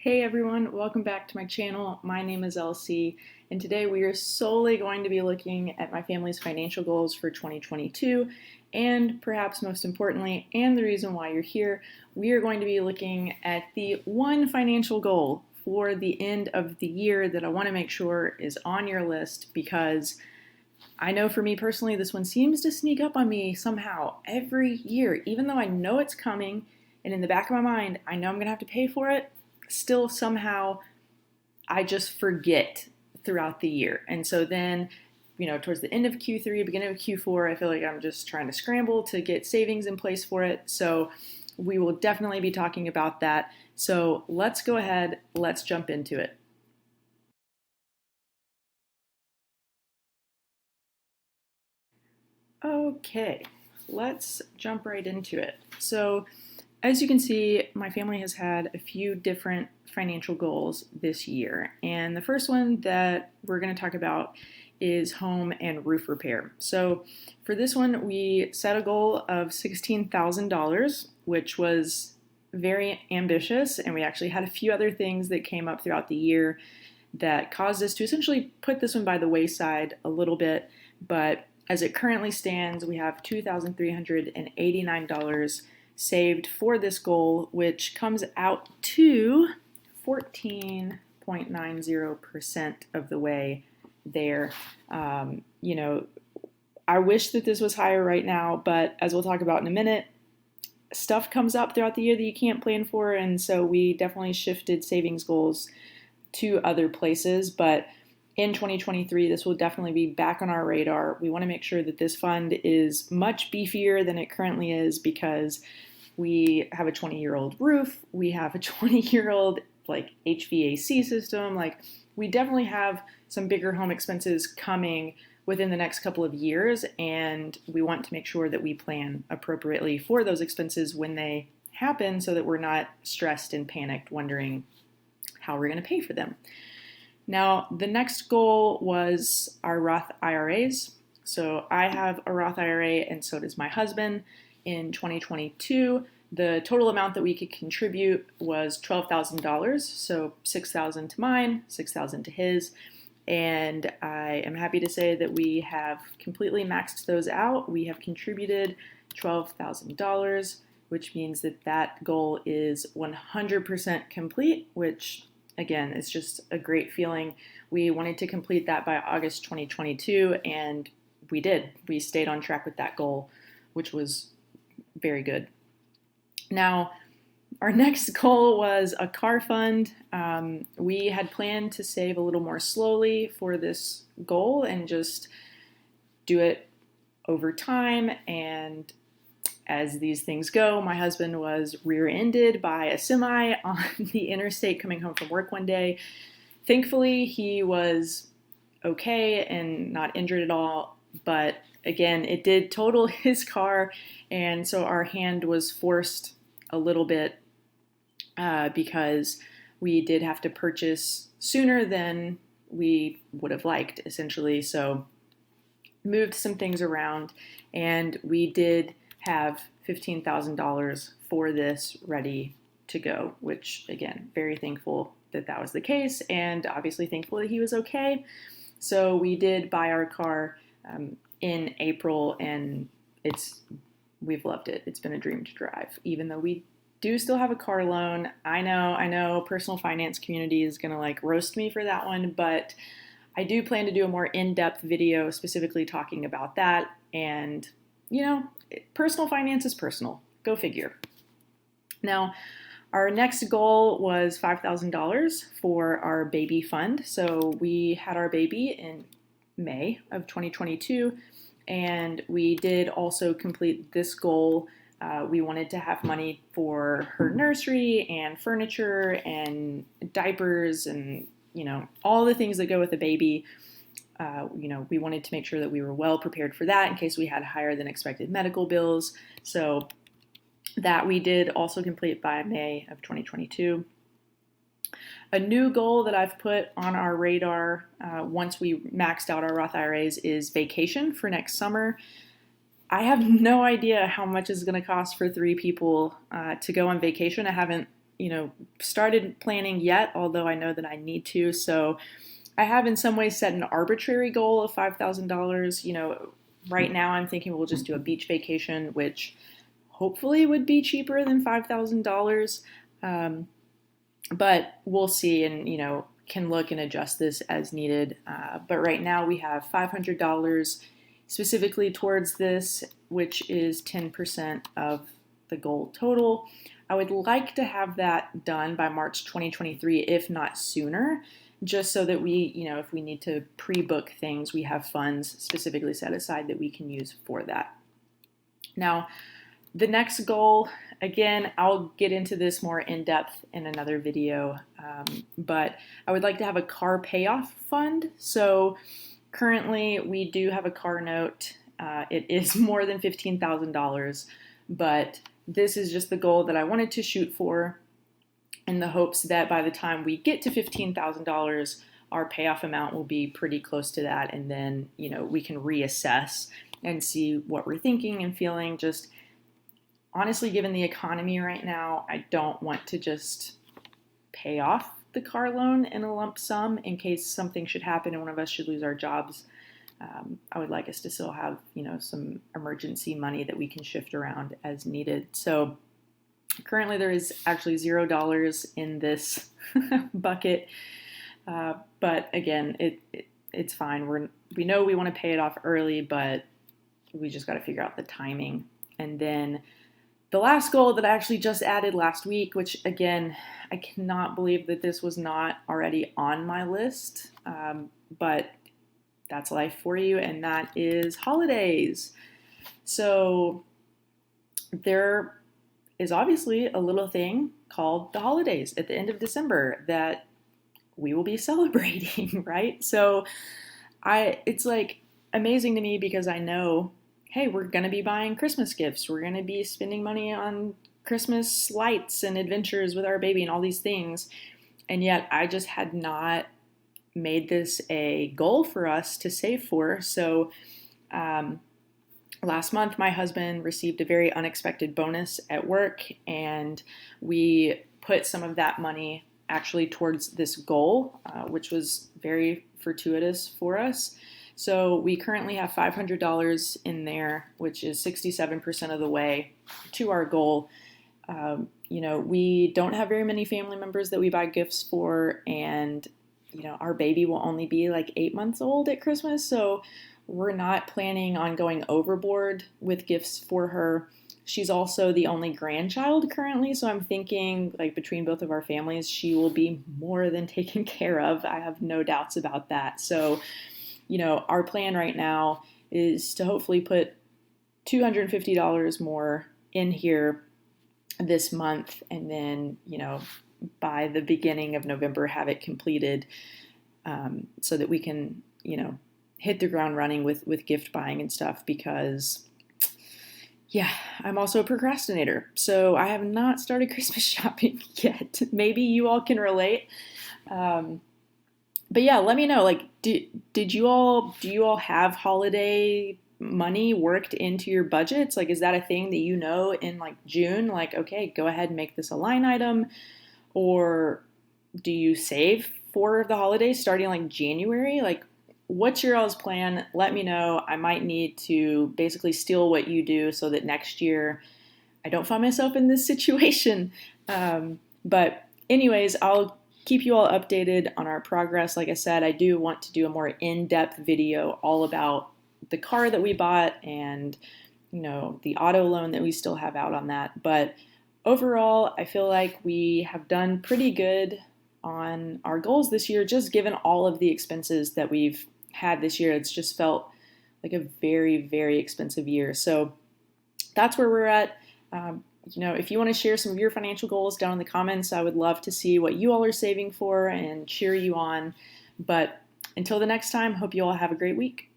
Hey everyone, welcome back to my channel. My name is Elsie, and today we are solely going to be looking at my family's financial goals for 2022, and perhaps most importantly, and the reason why you're here, we are going to be looking at the one financial goal for the end of the year that I want to make sure is on your list because I know for me personally, this one seems to sneak up on me somehow every year, even though I know it's coming, and in the back of my mind, I know I'm going to have to pay for it. Still somehow I just forget throughout the year. And so then, towards the end of Q3, beginning of Q4, I feel like I'm just trying to scramble to get savings in place for it. So we will definitely be talking about that. So let's go ahead, let's jump into it. Okay, let's jump right into it. So as you can see, my family has had a few different financial goals this year. And the first one that we're going to talk about is home and roof repair. So for this one, we set a goal of $16,000, which was very ambitious. And we actually had a few other things that came up throughout the year that caused us to essentially put this one by the wayside a little bit. But as it currently stands, we have $2,389 saved for this goal, which comes out to 14.90% of the way there. I wish that this was higher right now, but as we'll talk about in a minute, stuff comes up throughout the year that you can't plan for, and so we definitely shifted savings goals to other places. But in 2023, this will definitely be back on our radar. We want to make sure that this fund is much beefier than it currently is because we have a 20-year-old roof, we have a 20-year-old HVAC system. We definitely have some bigger home expenses coming within the next couple of years, and we want to make sure that we plan appropriately for those expenses when they happen so that we're not stressed and panicked wondering how we're going to pay for them. Now, the next goal was our Roth IRAs. So I have a Roth IRA and so does my husband. In 2022, the total amount that we could contribute was $12,000. So $6,000 to mine, $6,000 to his. And I am happy to say that we have completely maxed those out. We have contributed $12,000, which means that that goal is 100% complete, which again, it's just a great feeling. We wanted to complete that by August 2022, and we did. We stayed on track with that goal, which was very good. Now, our next goal was a car fund. We had planned to save a little more slowly for this goal and just do it over time. And as these things go, my husband was rear-ended by a semi on the interstate coming home from work one day. Thankfully, he was okay and not injured at all, but again, it did total his car, and so our hand was forced a little bit because we did have to purchase sooner than we would have liked, essentially. So moved some things around, and we did have $15,000 for this ready to go, which again, very thankful that that was the case, and obviously thankful that he was okay. So we did buy our car in April, and we've loved it. It's been a dream to drive, even though we do still have a car loan. I know personal finance community is gonna roast me for that one, but I do plan to do a more in-depth video specifically talking about that. And personal finance is personal. Go figure. Now, our next goal was $5,000 for our baby fund. So we had our baby in May of 2022, and we did also complete this goal. We wanted to have money for her nursery and furniture and diapers and all the things that go with a baby. We wanted to make sure that we were well prepared for that in case we had higher than expected medical bills. So that we did also complete by May of 2022. A new goal that I've put on our radar once we maxed out our Roth IRAs is vacation for next summer. I have no idea how much it's going to cost for 3 people to go on vacation. I haven't started planning yet, although I know that I need to. So I have in some ways set an arbitrary goal of $5,000. Right now I'm thinking we'll just do a beach vacation, which hopefully would be cheaper than $5,000. But we'll see, and can look and adjust this as needed. But right now we have $500 specifically towards this, which is 10% of the goal total. I would like to have that done by March 2023, if not sooner, just so that we, if we need to pre-book things, we have funds specifically set aside that we can use for that. Now, the next goal, again, I'll get into this more in depth in another video, but I would like to have a car payoff fund. So currently we do have a car note. It is more than $15,000, but this is just the goal that I wanted to shoot for, in the hopes that by the time we get to $15,000, our payoff amount will be pretty close to that, and then we can reassess and see what we're thinking and feeling. Just honestly, given the economy right now, I don't want to just pay off the car loan in a lump sum in case something should happen and one of us should lose our jobs. I would like us to still have, some emergency money that we can shift around as needed. So currently there is actually $0 in this bucket. But again, it's fine. We know we want to pay it off early, but we just got to figure out the timing. And then the last goal that I actually just added last week, which again, I cannot believe that this was not already on my list, but that's life for you, and that is holidays. So there is obviously a little thing called the holidays at the end of December that we will be celebrating, right? So it's like amazing to me because I know, hey, we're going to be buying Christmas gifts. We're going to be spending money on Christmas lights and adventures with our baby and all these things. And yet I just had not made this a goal for us to save for. So last month, my husband received a very unexpected bonus at work, and we put some of that money actually towards this goal, which was very fortuitous for us. So we currently have $500 in there, which is 67% of the way to our goal. We don't have very many family members that we buy gifts for, and our baby will only be like 8 months old at Christmas, so we're not planning on going overboard with gifts for her. She's also the only grandchild currently, so I'm thinking like between both of our families, she will be more than taken care of. I have no doubts about that. So, our plan right now is to hopefully put $250 more in here this month, and then, by the beginning of November, have it completed, so that we can, hit the ground running with gift buying and stuff, because I'm also a procrastinator. So I have not started Christmas shopping yet. Maybe you all can relate. But yeah, let me know, like, do you all have holiday money worked into your budgets? Like, is that a thing that in like June, like, okay, go ahead and make this a line item? Or do you save for the holidays starting like January? Like, what's your all's plan? Let me know. I might need to basically steal what you do so that next year I don't find myself in this situation. But anyways, I'll keep you all updated on our progress. Like I said, I do want to do a more in-depth video all about the car that we bought and, the auto loan that we still have out on that. But overall, I feel like we have done pretty good on our goals this year, just given all of the expenses that we've had this year. It's just felt like a very, very expensive year. So that's where we're at. If you want to share some of your financial goals down in the comments, I would love to see what you all are saving for and cheer you on. But until the next time, hope you all have a great week.